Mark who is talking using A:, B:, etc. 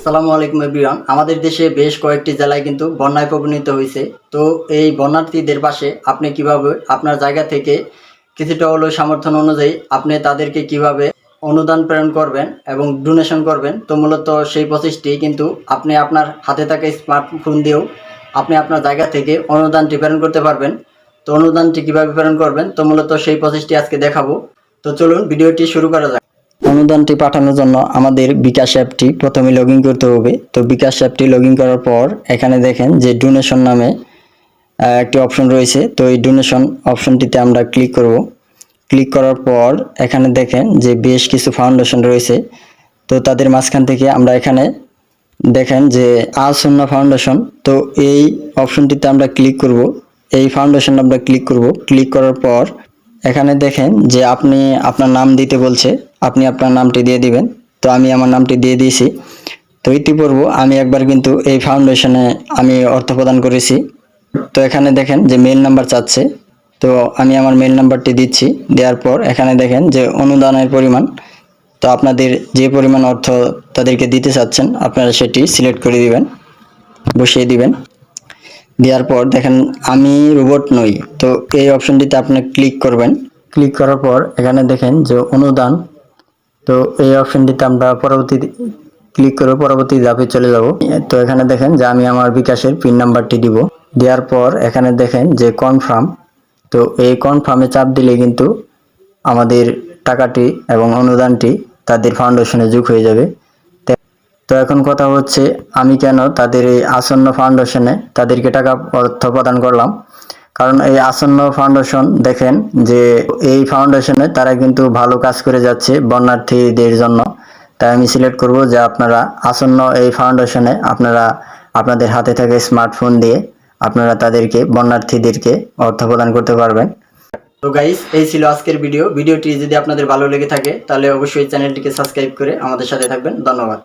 A: আসসালামু আলাইকুম এভরিওয়ান। আমাদের দেশে বেশ কয়েকটি জেলায় কিন্তু বন্যায় প্রবণিত হয়েছে। তো এই বন্যার্থীদের পাশে আপনি কিভাবে আপনার জায়গা থেকে কিছুটা হলেও সামর্থ্য অনুযায়ী আপনি তাদেরকে কিভাবে অনুদান প্রেরণ করবেন এবং ডোনেশন করবেন, তো মূলত সেই প্রসেসটি কিন্তু আপনি আপনার হাতে থাকা স্মার্টফোন দিয়েও আপনি আপনার জায়গা থেকে অনুদানটি প্রেরণ করতে পারবেন। তো অনুদানটি কিভাবে প্রেরণ করবেন, তো মূলত সেই প্রসেসটি আজকে দেখাবো। তো চলুন ভিডিওটি শুরু করা যাক। অনুদানটি পাঠানোর জন্য আমাদের বিকাশ অ্যাপটি প্রথমে লগ ইন করতে হবে। তো বিকাশ অ্যাপটি লগ ইন করার পর এখানে দেখেন যে ডোনেশন নামে একটি অপশন রয়েছে। তো এই ডোনেশন অপশনটিতে আমরা ক্লিক করব। ক্লিক করার পর এখানে দেখেন যে বেশ কিছু ফাউন্ডেশন রয়েছে। তো তাদের মাঝখান থেকে আমরা এখানে দেখেন যে আসন্না ফাউন্ডেশন, তো এই অপশনটিতে আমরা ক্লিক করব। এই ফাউন্ডেশন আমরা ক্লিক করব। ক্লিক করার পর এখানে দেখেন যে আপনি আপনার নাম দিতে বলছে, আপনি আপনার নামটি দিয়ে দিবেন। তো আমি আমার নামটি দিয়ে দিয়েছি। তো ইতিপূর্বে আমি একবার কিন্তু এই ফাউন্ডেশনে আমি অর্থ প্রদান করেছি। তো এখানে দেখেন যে মেইল নাম্বার চাচ্ছে, তো আমি আমার মেইল নাম্বারটি দিচ্ছি। দেওয়ার পর এখানে দেখেন যে অনুদানের পরিমাণ, তো আপনাদের যে পরিমাণ অর্থ তাদেরকে দিতে চাচ্ছেন আপনারা সেটি সিলেক্ট করে দিবেন, বসিয়ে দিবেন। দেওয়ার পর দেখেন আমি রোবট নই, তো এই অপশনটিতে আপনি ক্লিক করবেন। ক্লিক করার পর এখানে দেখেন যে অনুদান, তো এই অপশনটিতে আমরা ক্লিক করে পরবর্তী ধাপে চলে যাব। তো এখানে দেখেন যে আমি আমার বিকাশের পিন নাম্বারটি দিব। দেওয়ার পর এখানে দেখেন যে কনফার্ম, তো এই কনফার্মে চাপ দিলে কিন্তু আমাদের টাকাটি এবং অনুদানটি তাদের ফাউন্ডেশনে যোগ হয়ে যাবে। তো এখন কথা হচ্ছে আমি কেন তাদের এই আসন্ন ফাউন্ডেশনে তাদেরকে টাকা অর্থ প্রদান করলাম, কারণ এই আসন্ন ফাউন্ডেশন দেখেন যে এই ফাউন্ডেশনে তারা কিন্তু ভালো কাজ করে যাচ্ছে বন্যার্থীদের জন্য। তাই আমি সিলেক্ট করব যে আপনারা আসন্ন এই ফাউন্ডেশনে আপনারা আপনাদের হাতে থাকা স্মার্টফোন দিয়ে আপনারা তাদেরকে বন্যার্থীদেরকে অর্থ প্রদান করতে পারবেন। তো গাইস, এই ছিল আজকের ভিডিওটি যদি আপনাদের ভালো লেগে থাকে তাহলে অবশ্যই চ্যানেলটিকে সাবস্ক্রাইব করে আমাদের সাথে থাকবেন। ধন্যবাদ।